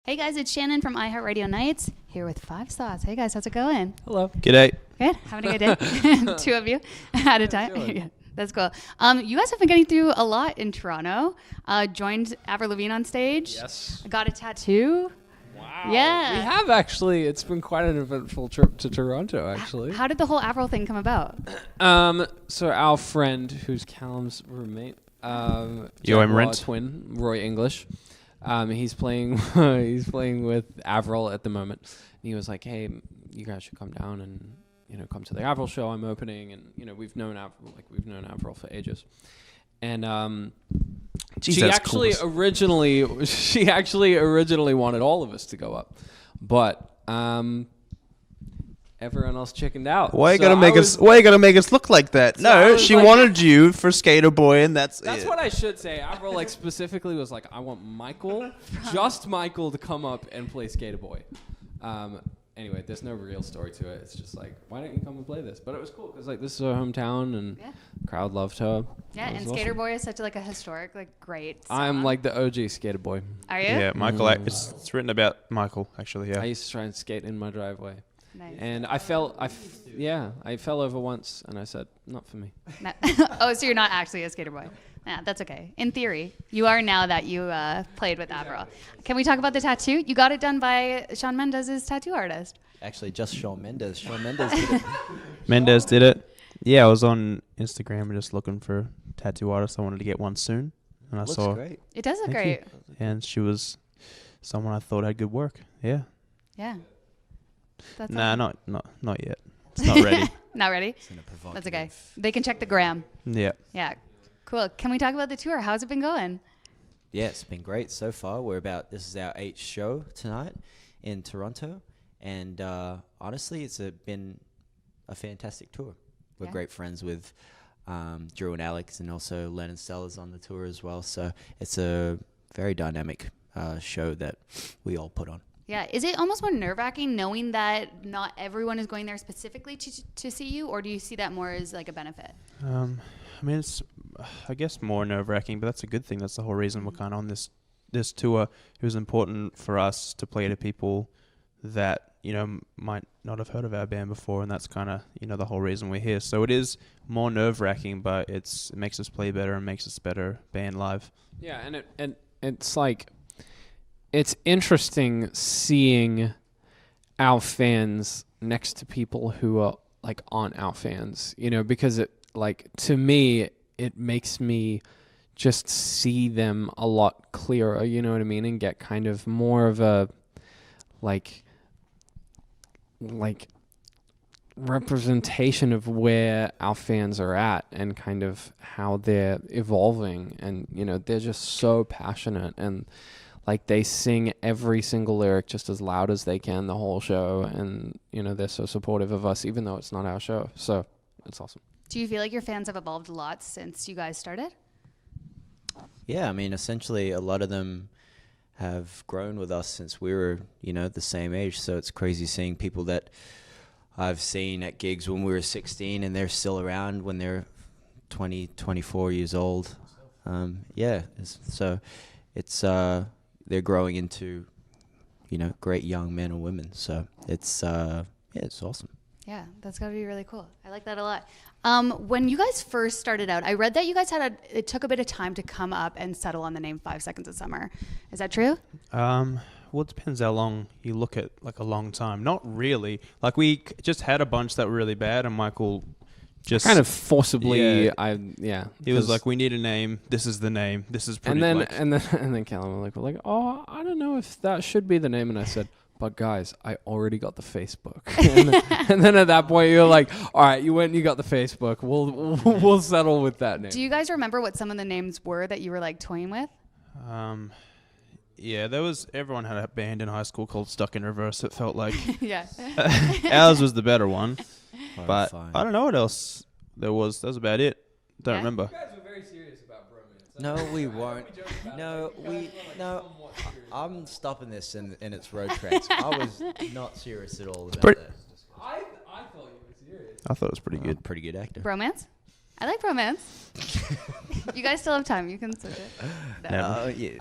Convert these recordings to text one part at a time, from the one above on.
Hey guys, it's Shannon from iHeartRadio Nights here with 5 Sauce. Hey guys, how's it going? Hello. G'day. Good? Having a good day? 2 of you at a time? Yeah, that's cool. You guys have been getting through a lot in Toronto. Joined Avril Lavigne on stage. Yes. Got a tattoo. Wow. Yeah. We have actually. It's been quite an eventful trip to Toronto, actually. How did the whole Avril thing come about? So our friend, who's Callum's roommate, Your immigrant twin, Roy English, he's playing with Avril at the moment. And he was like, "Hey, you guys should come down and come to the Avril show I'm opening." And we've known Avril for ages. And she actually originally wanted all of us to go up, but everyone else chickened out. Why are you gonna make us look like that? No, she wanted you for Skater Boy, and that's it. What I should say. Avril specifically was like, I want Michael, just Michael, to come up and play Skater Boy. Anyway, there's no real story to it. It's just like, why don't you come and play this? But it was cool because this is her hometown and crowd loved her. Yeah, and Skater Boy is such a historic, great song. I'm like the OG Skater Boy. Are you? Yeah, Michael. It's written about Michael, actually. Yeah. I used to try and skate in my driveway. Nice. And I fell over once, and I said, not for me. No. Oh, so you're not actually a Skater Boy. Yeah, that's okay. In theory, you are now that you played with Avril. Can we talk about the tattoo? You got it done by Shawn Mendes' tattoo artist. Actually, just Shawn Mendes. Shawn Mendes did it. Mendes did it. Yeah, I was on Instagram just looking for tattoo artists. I wanted to get one soon, and I Looks saw. great. It does look Thank great. you. And she was someone I thought had good work. Yeah. Yeah. That's Nah, awesome. not yet. It's not ready. Not ready? That's okay. They can check the gram. Yeah. Yeah. Cool. Can we talk about the tour? How's it been going? Yeah, it's been great so far. This is our 8th show tonight in Toronto. And honestly, it's been a fantastic tour. We're great friends with Drew and Alex, and also Len and Stella's on the tour as well. So it's a very dynamic show that we all put on. Yeah. Is it almost more nerve-wracking knowing that not everyone is going there specifically to see you, or do you see that more as a benefit? I mean, it's, I guess, more nerve-wracking, but that's a good thing. That's the whole reason we're kind of on this tour. It was important for us to play to people that, might not have heard of our band before, and that's kind of, the whole reason we're here. So it is more nerve-wracking, but it makes us play better and makes us a better band live. Yeah, and it's it's interesting seeing our fans next to people who are aren't our fans, because it to me it makes me just see them a lot clearer, you know what I mean, and get kind of more of a representation of where our fans are at and kind of how they're evolving, and they're just so passionate, and they sing every single lyric just as loud as they can the whole show, and they're so supportive of us even though it's not our show, so it's awesome. Do you feel like your fans have evolved a lot since you guys started? Yeah, I mean, essentially a lot of them have grown with us since we were, the same age. So it's crazy seeing people that I've seen at gigs when we were 16 and they're still around when they're 20, 24 years old. So it's they're growing into, great young men or women. So it's awesome. Yeah, that's got to be really cool. I like that a lot. When you guys first started out, I read that you guys it took a bit of time to come up and settle on the name 5 Seconds of Summer. Is that true? Well, it depends how long you look at, a long time. Not really. We just had a bunch that were really bad, and Michael just kind of forcibly, he was like, we need a name. This is the name. This is pretty. And then Callum was like, oh, I don't know if that should be the name. And I said, but guys, I already got the Facebook. and then at that point, you're like, all right, you went and you got the Facebook. We'll settle with that name. Do you guys remember what some of the names were that you were toying with? Yeah, everyone had a band in high school called Stuck in Reverse. It felt like yeah. Ours was the better one. But Fine. I don't know what else there was. That was about it. Don't remember. You guys were very serious about bromance. No, we won't. I'm stopping this in its road tracks. I was not serious at all about that. I thought you were serious. I thought it was pretty good. Pretty good actor. Bromance? I like bromance. You guys still have time. You can switch it. Never. Yeah.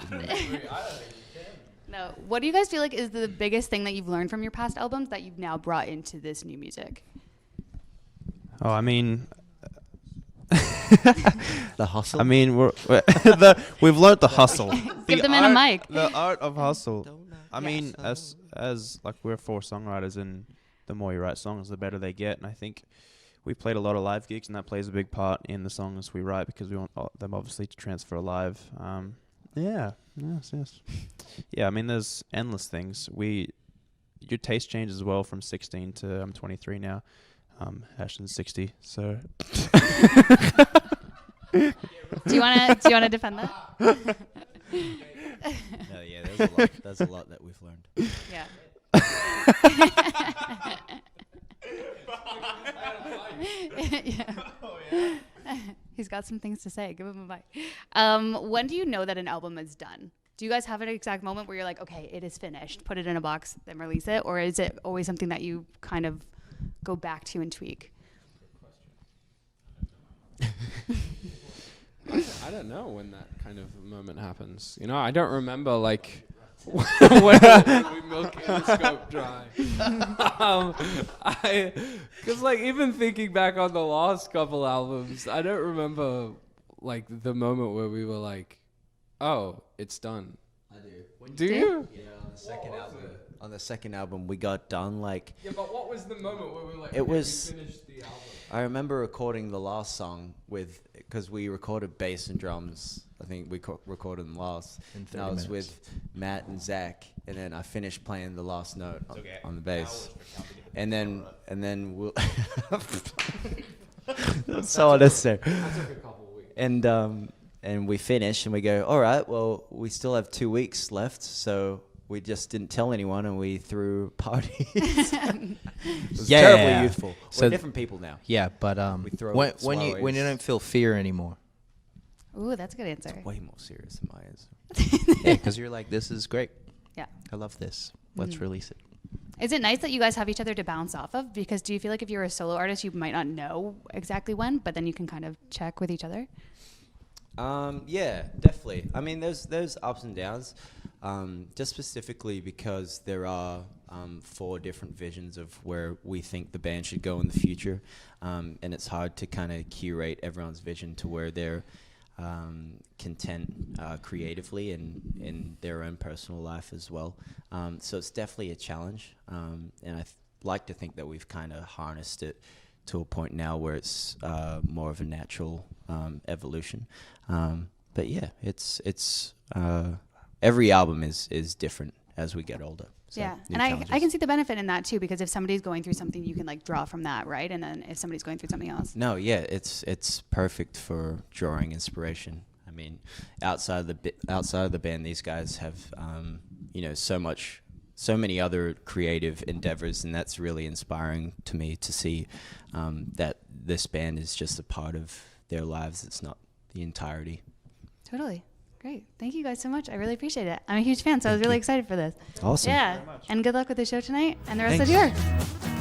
No. What do you guys feel like is the biggest thing that you've learned from your past albums that you've now brought into this new music? Oh, I mean, The hustle. I mean, we've learnt the hustle. Give them in a mic. The art of hustle. I Yes. mean, as like we're 4 songwriters, and the more you write songs, the better they get. And I think we played a lot of live gigs, and that plays a big part in the songs we write because we want them obviously to transfer live. Yes. Yeah, I mean, there's endless things. Your taste changes as well from 16 to I'm 23 now. Ashton's 60, so. Do you wanna defend that? No, yeah, there's a lot that we've learned. Yeah. Yeah. He's got some things to say. Give him a mic. When do you know that an album is done? Do you guys have an exact moment where you're like, okay, it is finished, put it in a box, then release it? Or is it always something that you kind of go back to and tweak? I don't know when that kind of moment happens. You know, I don't remember like when we milk the scope dry. Because like even thinking back on the last couple albums, I don't remember like the moment where we were like, "Oh, it's done." I do. Do you? Yeah, on the second album. On the second album, we got done like. Yeah, but what was the moment where we were like, It okay, was- we finished the album? I remember recording the last song because we recorded bass and drums. I think we recorded them last. In And 30 I was minutes. with Matt and Zach, and then I finished playing the last note on the bass. And then we'll. That's so unnecessary. That took a couple weeks. And we finish and we go, all right, well, we still have 2 weeks left, so we just didn't tell anyone and we threw parties. It was Yeah. terribly youthful. So We're different people now. Yeah, but We throw when slow you don't feel fear anymore, Ooh, that's a good answer. Way more serious than my answer. yeah, because you're like, this is great. Yeah. I love this. Let's release it. Is it nice that you guys have each other to bounce off of? Because do you feel like if you're a solo artist, you might not know exactly when, but then you can kind of check with each other? Yeah, definitely. I mean, there's ups and downs, just specifically because there are 4 different visions of where we think the band should go in the future, and it's hard to kind of curate everyone's vision to where they're content creatively and in their own personal life as well. So it's definitely a challenge, and I like to think that we've kind of harnessed it to a point now where it's more of a natural evolution. But yeah, it's every album is different as we get older. So Yeah, new and I challenges. can see the benefit in that too, because if somebody's going through something, you can like draw from that, right? And then if somebody's going through something else. No, yeah, it's perfect for drawing inspiration. I mean, outside of the band, these guys have so many other creative endeavors, and that's really inspiring to me to see that this band is just a part of their lives. It's not the entirety. Totally. Great. Thank you guys so much. I really appreciate it. I'm a huge fan, so I was really excited for this. Awesome. Yeah. And good luck with the show tonight and the rest Thanks. of the tour.